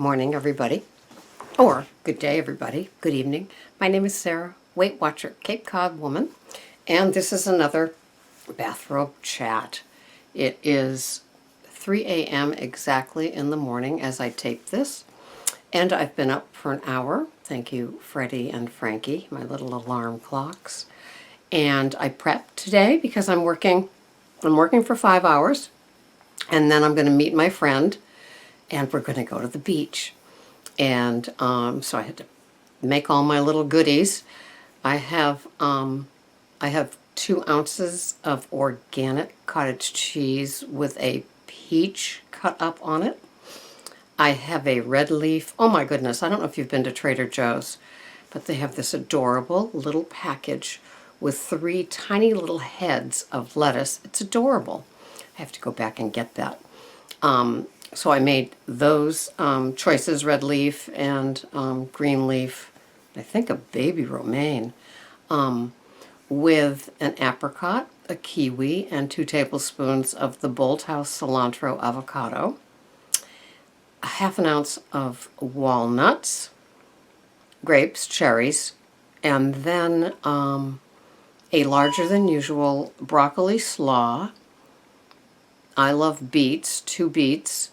Morning, everybody. Or good day, everybody. Good evening. My name is Sarah, Weight Watcher, Cape Cod woman, and this is another bathrobe chat. It is 3 a.m. exactly in the morning as I tape this, and I've been up for an hour. Thank you, Freddie and Frankie, my little alarm clocks. And I prepped today because I'm working for 5 hours, and then I'm going to meet my friend, and we're going to go to the beach. And so I had to make all my little goodies. I have 2 ounces of organic cottage cheese with a peach cut up on it. I have a red leaf. Oh my goodness, I don't know if you've been to Trader Joe's, but they have this adorable little package with 3 tiny little heads of lettuce. It's adorable. I have to go back and get that. So I made those choices, red leaf and green leaf, I think a baby romaine, with an apricot, a kiwi, and 2 tablespoons of the Bolthouse cilantro avocado, a half an ounce of walnuts, grapes, cherries, and then a larger than usual broccoli slaw. I love beets, 2 beets,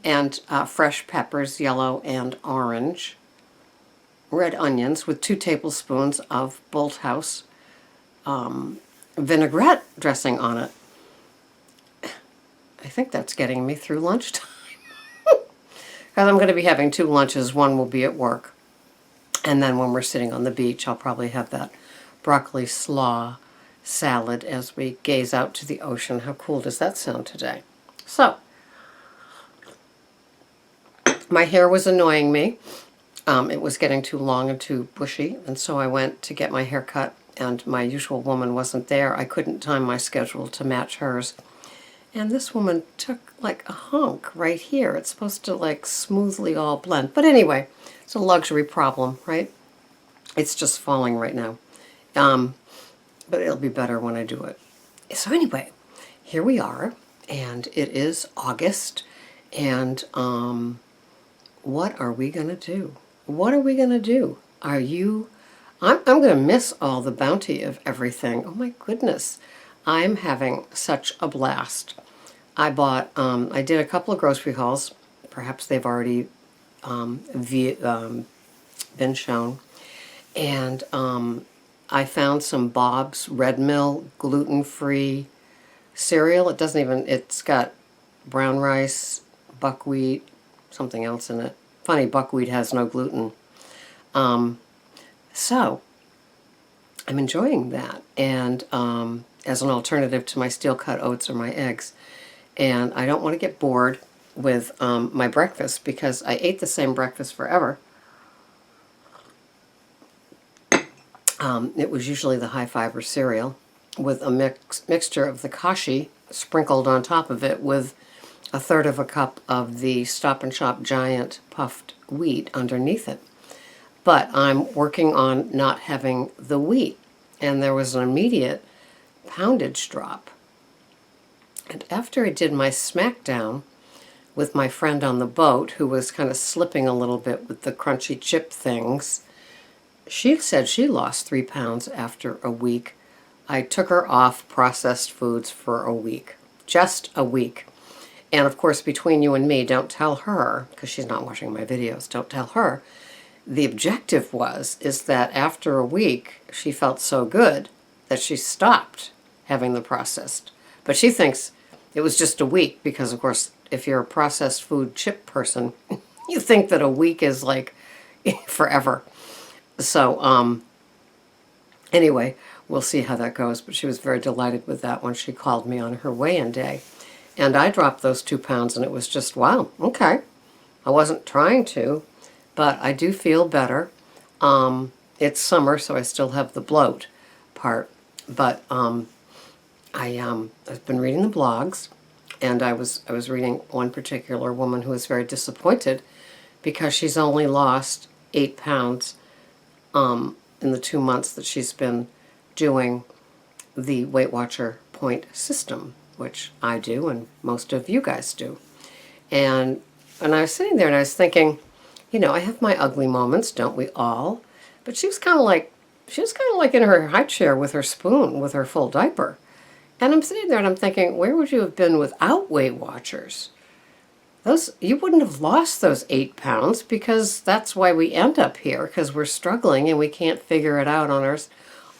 and fresh peppers, yellow and orange, red onions with 2 tablespoons of Bolthouse vinaigrette dressing on it. I think that's getting me through lunchtime. Because I'm going to be having 2 lunches. One will be at work. And then when we're sitting on the beach, I'll probably have that broccoli slaw salad as we gaze out to the ocean. How cool does that sound today? So, my hair was annoying me. It was getting too long and too bushy, and so I went to get my hair cut, and my usual woman wasn't there. I couldn't time my schedule to match hers. And this woman took like a hunk right here. It's supposed to like smoothly all blend. But anyway, it's a luxury problem, right? It's just falling right now. But it'll be better when I do it. So anyway, here we are, and it is August, and what are we going to do? What are we going to do? I'm going to miss all the bounty of everything. Oh my goodness. I'm having such a blast. I did a couple of grocery hauls. Perhaps they've already been shown. And I found some Bob's Red Mill gluten-free cereal. It's got brown rice, buckwheat, something else in it. Funny, buckwheat has no gluten. So, I'm enjoying that. And as an alternative to my steel-cut oats or my eggs. And I don't want to get bored with my breakfast because I ate the same breakfast forever. It was usually the high-fiber cereal with a mixture of the kashi sprinkled on top of it with 1/3 of a cup of the Stop and Shop giant puffed wheat underneath it. But I'm working on not having the wheat, and there was an immediate poundage drop. And after I did my smackdown with my friend on the boat, who was kind of slipping a little bit with the crunchy chip things, she said she lost 3 pounds after a week. I took her off processed foods for a week. Just a week. And of course, between you and me, don't tell her, because she's not watching my videos, don't tell her. The objective is that after a week, she felt so good that she stopped having the processed. But she thinks it was just a week because, of course, if you're a processed food chip person, you think that a week is like forever. So, anyway, we'll see how that goes. But she was very delighted with that when she called me on her weigh-in day. And I dropped those 2 pounds, and it was just, wow, okay. I wasn't trying to, but I do feel better. It's summer, so I still have the bloat part. But I've been reading the blogs, and I was reading one particular woman who was very disappointed because she's only lost 8 pounds in the 2 months that she's been doing the Weight Watcher point system, which I do and most of you guys do. And I was sitting there and I was thinking, you know, I have my ugly moments, don't we all? But she was kind of like in her high chair with her spoon, with her full diaper. And I'm sitting there and I'm thinking, where would you have been without Weight Watchers? You wouldn't have lost those 8 pounds, because that's why we end up here, because we're struggling and we can't figure it out on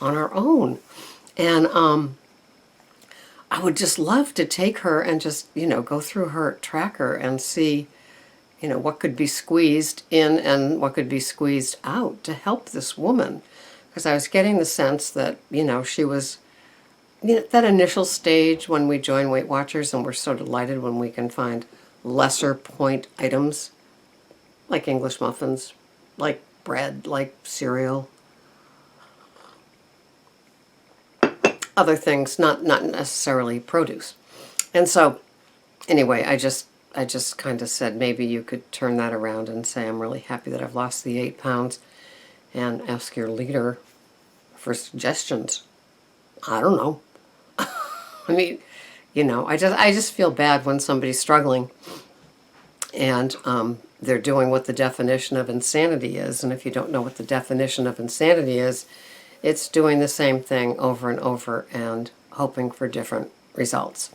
our own. And I would just love to take her and just, you know, go through her tracker and see, you know, what could be squeezed in and what could be squeezed out to help this woman. Because I was getting the sense that, you know, she was, you know, that initial stage when we join Weight Watchers and we're so delighted when we can find lesser point items like English muffins, like bread, like cereal, other things, not necessarily produce. And so anyway, I just kind of said, maybe you could turn that around and say, I'm really happy that I've lost the 8 pounds, and ask your leader for suggestions. I don't know. I mean, you know, I just feel bad when somebody's struggling and they're doing what the definition of insanity is. And if you don't know what the definition of insanity is, it's doing the same thing over and over and hoping for different results.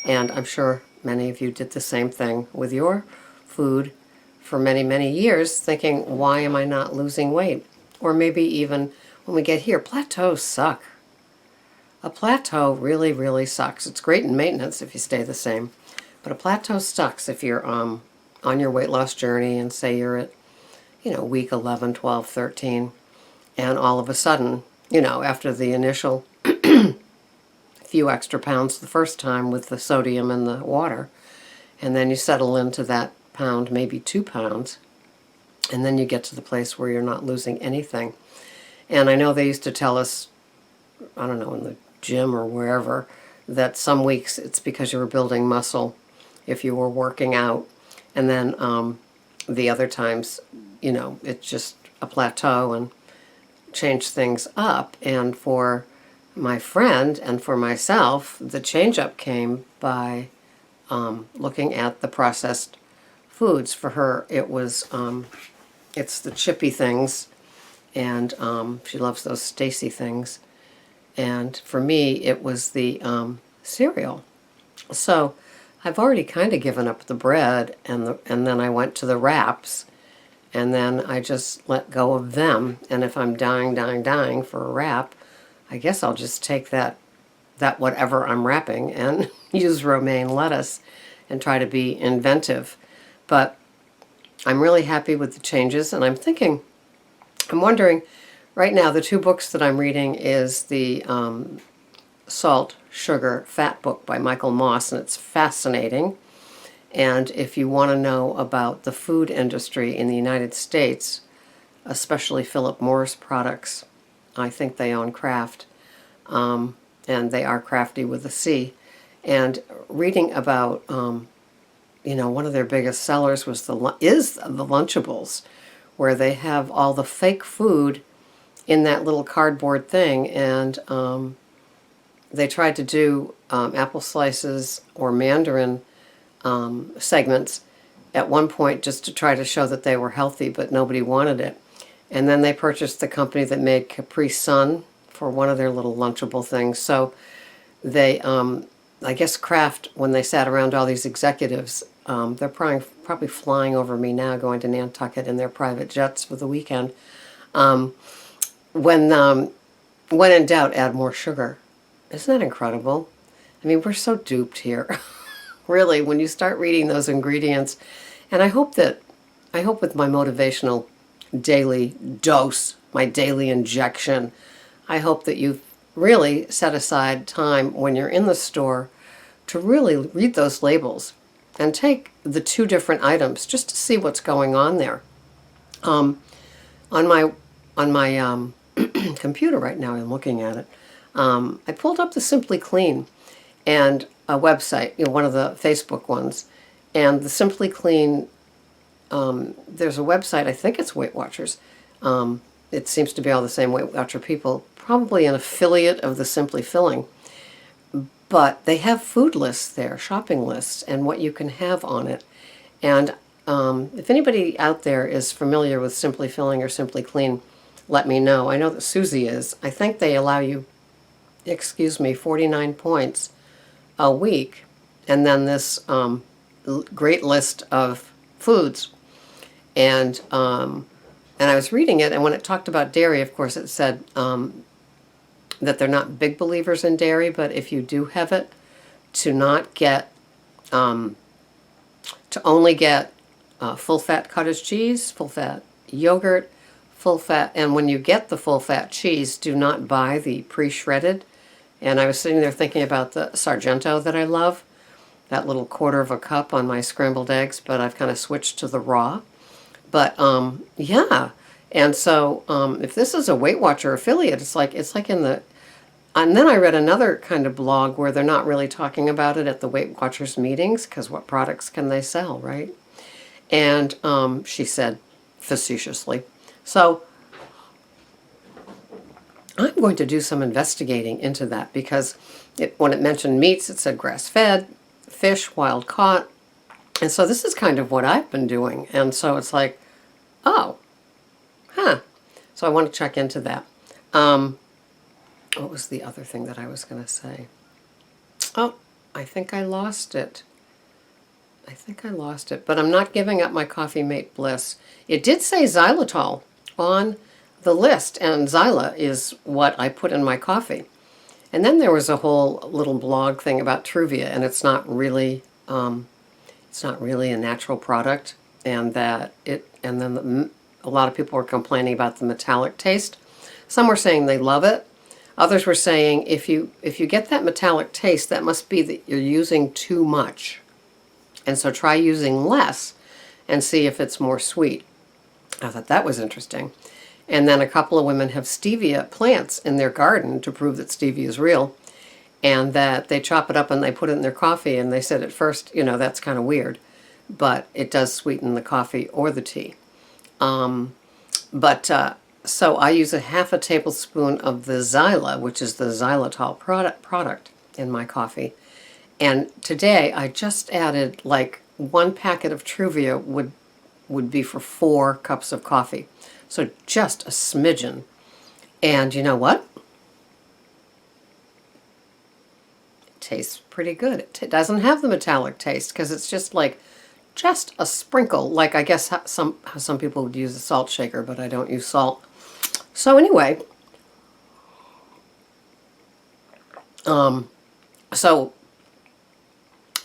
And I'm sure many of you did the same thing with your food for many, many years, thinking, why am I not losing weight? Or maybe even when we get here, plateaus suck. A plateau really, really sucks. It's great in maintenance if you stay the same, but a plateau sucks if you're on your weight loss journey and say you're at, you know, week 11, 12, 13, and all of a sudden, you know, after the initial few extra pounds the first time with the sodium and the water, and then you settle into that pound, maybe 2 pounds, and then you get to the place where you're not losing anything. And I know they used to tell us, I don't know, in the gym or wherever, that some weeks it's because you were building muscle if you were working out, and then the other times, you know, it's just a plateau and change things up. And for my friend and for myself, the change up came by looking at the processed foods. For her, it was it's the chippy things, and she loves those Stacy things. And for me, it was the cereal. So I've already kind of given up the bread, and then I went to the wraps, and then I just let go of them. And if I'm dying for a wrap, I guess I'll just take that whatever I'm wrapping and use romaine lettuce and try to be inventive. But I'm really happy with the changes, and I'm wondering, right now, the 2 books that I'm reading is the Salt, Sugar, Fat book by Michael Moss, and it's fascinating. And if you want to know about the food industry in the United States, especially Philip Morris products, I think they own Kraft, and they are crafty with a C. And reading about, you know, one of their biggest sellers is the Lunchables, where they have all the fake food in that little cardboard thing, and they tried to do apple slices or mandarin segments at one point just to try to show that they were healthy, but nobody wanted it. And then they purchased the company that made Capri Sun for one of their little Lunchable things. So they, I guess Kraft, when they sat around all these executives, they're probably flying over me now, going to Nantucket in their private jets for the weekend. When in doubt, add more sugar. Isn't that incredible? I mean, we're so duped here. Really, when you start reading those ingredients. And I hope with my motivational daily dose, my daily injection, I hope that you've really set aside time when you're in the store to really read those labels and take the 2 different items just to see what's going on there. On my computer right now, I'm looking at it. I pulled up the Simply Clean and a website, you know, one of the Facebook ones, and the Simply Clean. There's a website, I think it's Weight Watchers. It seems to be all the same Weight Watcher people, probably an affiliate of the Simply Filling. But they have food lists there, shopping lists, and what you can have on it. And if anybody out there is familiar with Simply Filling or Simply Clean, let me know. I know that Susie is. I think they allow you, 49 points a week, and then this great list of foods. And I was reading it, and when it talked about dairy, of course, it said that they're not big believers in dairy, but if you do have it, to not get, to only get full-fat cottage cheese, full-fat yogurt, full-fat, and when you get the full-fat cheese, do not buy the pre-shredded. And I was sitting there thinking about the Sargento that I love, that little quarter of a cup on my scrambled eggs, but I've kind of switched to the raw. But yeah, and so if this is a Weight Watcher affiliate, it's like in the. And then I read another kind of blog where they're not really talking about it at the Weight Watchers meetings, because what products can they sell, right? And she said facetiously. So I'm going to do some investigating into that, because when it mentioned meats, it said grass-fed, fish, wild caught. And so this is kind of what I've been doing. And so it's like, oh, huh. So I want to check into that. What was the other thing that I was going to say? Oh, I think I lost it. But I'm not giving up my Coffee Mate Bliss. It did say xylitol on the list, and Xyla is what I put in my coffee. And then there was a whole little blog thing about Truvia, and it's not really a natural product, and that a lot of people were complaining about the metallic taste. Some were saying they love it. Others were saying if you get that metallic taste, that must be that you're using too much. And so try using less and see if it's more sweet. I thought that was interesting. And then a couple of women have stevia plants in their garden to prove that stevia is real, and that they chop it up and they put it in their coffee, and they said at first, that's kind of weird, but it does sweeten the coffee or the tea. So I use a half a tablespoon of the Xyla, which is the xylitol product in my coffee. And today I just added, like, 1 packet of Truvia would be for 4 cups of coffee. So just a smidgen. And you know what? It tastes pretty good. It doesn't have the metallic taste, because it's just a sprinkle. Like, I guess how some people would use a salt shaker, but I don't use salt. So anyway, so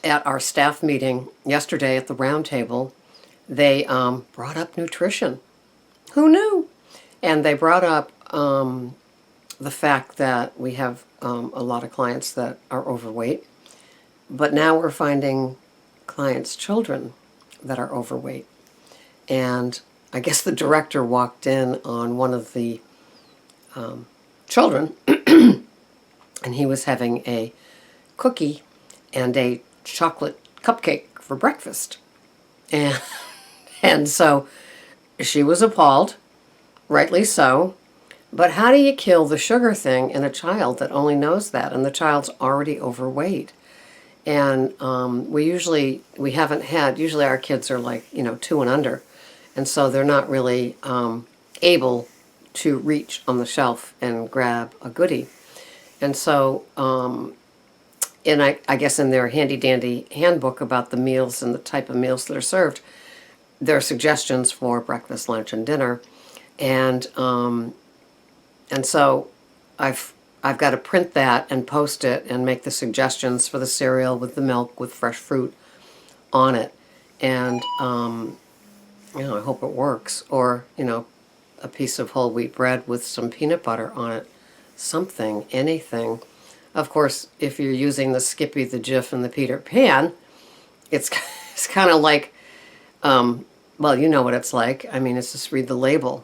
at our staff meeting yesterday at the round table, they brought up nutrition. Who knew? And they brought up the fact that we have a lot of clients that are overweight, but now we're finding clients' children that are overweight. And I guess the director walked in on one of the children, and he was having a cookie and a chocolate cupcake for breakfast. And so she was appalled, rightly so. But how do you kill the sugar thing in a child that only knows that, and the child's already overweight? And usually our kids are 2 and under, and so they're not really able to reach on the shelf and grab a goodie. And so, I guess in their handy-dandy handbook about the meals and the type of meals that are served, there are suggestions for breakfast, lunch, and dinner. And so I've got to print that and post it and make the suggestions for the cereal with the milk with fresh fruit on it. And I hope it works. Or a piece of whole wheat bread with some peanut butter on it. Something, anything. Of course, if you're using the Skippy, the Jif, and the Peter Pan, it's kind of like, well, you know what it's like. I mean, it's just read the label.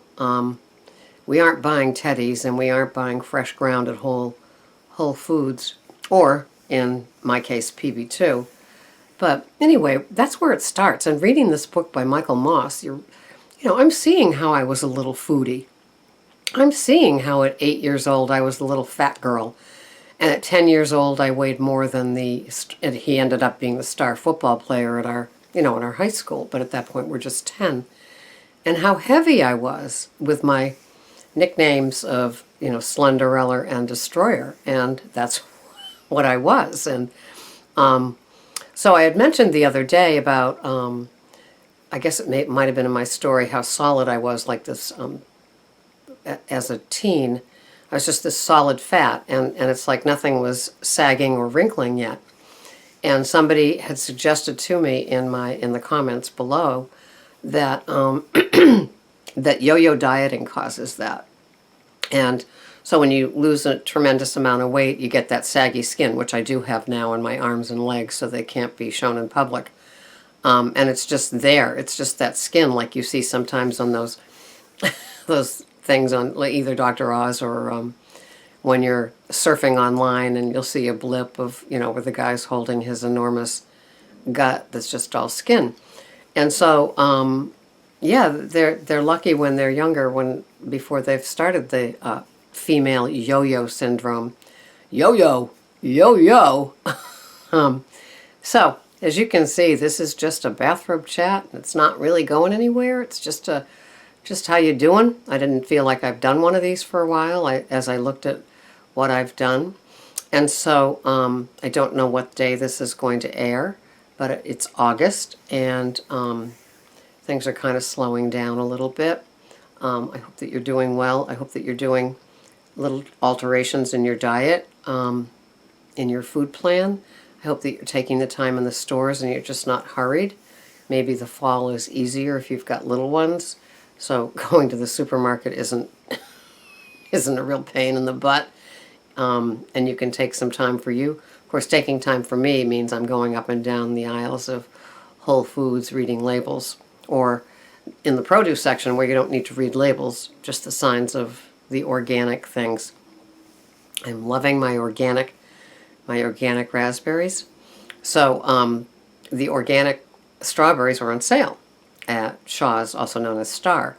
We aren't buying Teddies, and we aren't buying fresh ground at Whole Foods, or in my case, PB2. But anyway, that's where it starts. And reading this book by Michael Moss, I'm seeing how I was a little foodie. I'm seeing how at 8 years old I was the little fat girl, and at 10 years old I weighed more than and he ended up being the star football player at our in our high school, but at that point we're just 10. And how heavy I was with my nicknames of, Slendereller and Destroyer. And that's what I was. And so I had mentioned the other day about, I guess it might have been in my story, how solid I was like this as a teen. I was just this solid fat, and it's like nothing was sagging or wrinkling yet. And somebody had suggested to me in the comments below that that yo-yo dieting causes that. And so when you lose a tremendous amount of weight, you get that saggy skin, which I do have now on my arms and legs, so they can't be shown in public. And it's just there. It's just that skin, like you see sometimes on those those things on either Dr. Oz or when you're surfing online, and you'll see a blip of, where the guy's holding his enormous gut that's just all skin. And so, yeah, they're lucky when they're younger, before they've started the female yo-yo syndrome. Yo-yo, yo-yo. So, as you can see, this is just a bathrobe chat. It's not really going anywhere. It's just how you doing. I didn't feel like I've done one of these for a while as I looked at what I've done. And so I don't know what day this is going to air, but it's August, and things are kind of slowing down a little bit. I hope that you're doing well. I hope that you're doing little alterations in your diet, in your food plan. I hope that you're taking the time in the stores and you're just not hurried. Maybe the fall is easier if you've got little ones, so going to the supermarket isn't a real pain in the butt, and you can take some time for you. Of course, taking time for me means I'm going up and down the aisles of Whole Foods reading labels, or in the produce section where you don't need to read labels, just the signs of the organic things. I'm loving my organic raspberries. So the organic strawberries were on sale at Shaw's, also known as Star.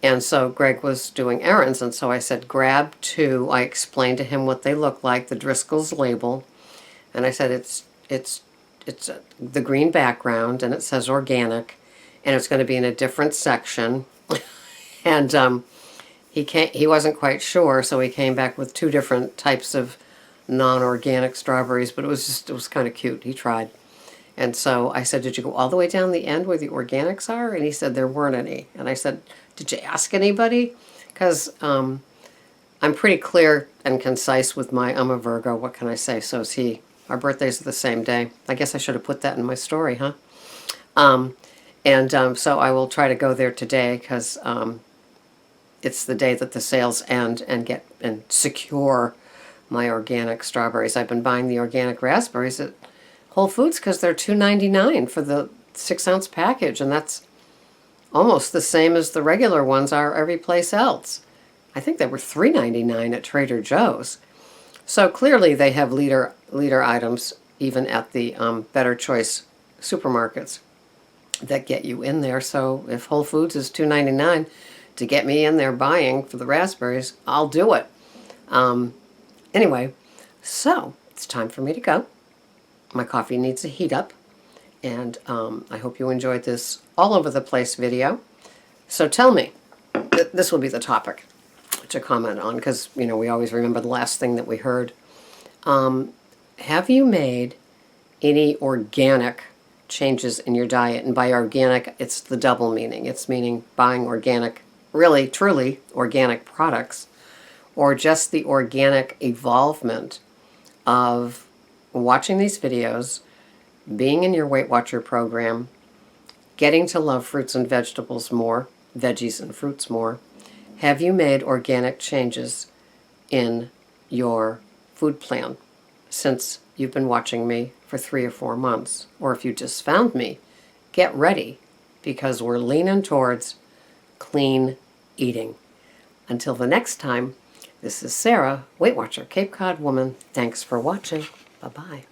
And so Greg was doing errands, and so I said, grab 2. I explained to him what they look like, the Driscoll's label, and I said it's the green background, and it says organic, and it's going to be in a different section. And he wasn't quite sure, so he came back with 2 different types of non-organic strawberries, but it was kind of cute. He tried. And so I said, did you go all the way down the end where the organics are? And he said there weren't any. And I said, did you ask anybody? Because I'm pretty clear and concise with I'm a Virgo, what can I say? So is he. Our birthdays are the same day. I guess I should have put that in my story, huh? So I will try to go there today, because it's the day that the sales end, and secure my organic strawberries. I've been buying the organic raspberries at Whole Foods because they're $2.99 for the 6-ounce package, and that's almost the same as the regular ones are every place else. I think they were $3.99 at Trader Joe's. So clearly they have leader items even at the Better Choice supermarkets that get you in there. So if Whole Foods is $2.99 to get me in there buying for the raspberries, I'll do it. Anyway, so it's time for me to go. My coffee needs to heat up, and I hope you enjoyed this all over the place video. So tell me, this will be the topic to comment on, because we always remember the last thing that we heard. Have you made any organic changes in your diet? And by organic, it's the double meaning. It's meaning buying organic, really, truly organic products, or just the organic evolvement of watching these videos, being in your Weight Watcher program, getting to love fruits and vegetables more, veggies and fruits more. Have you made organic changes in your food plan since you've been watching me for 3 or 4 months? Or if you just found me, get ready, because we're leaning towards clean eating. Until the next time, this is Sarah, Weight Watcher, Cape Cod woman. Thanks for watching. Bye-bye.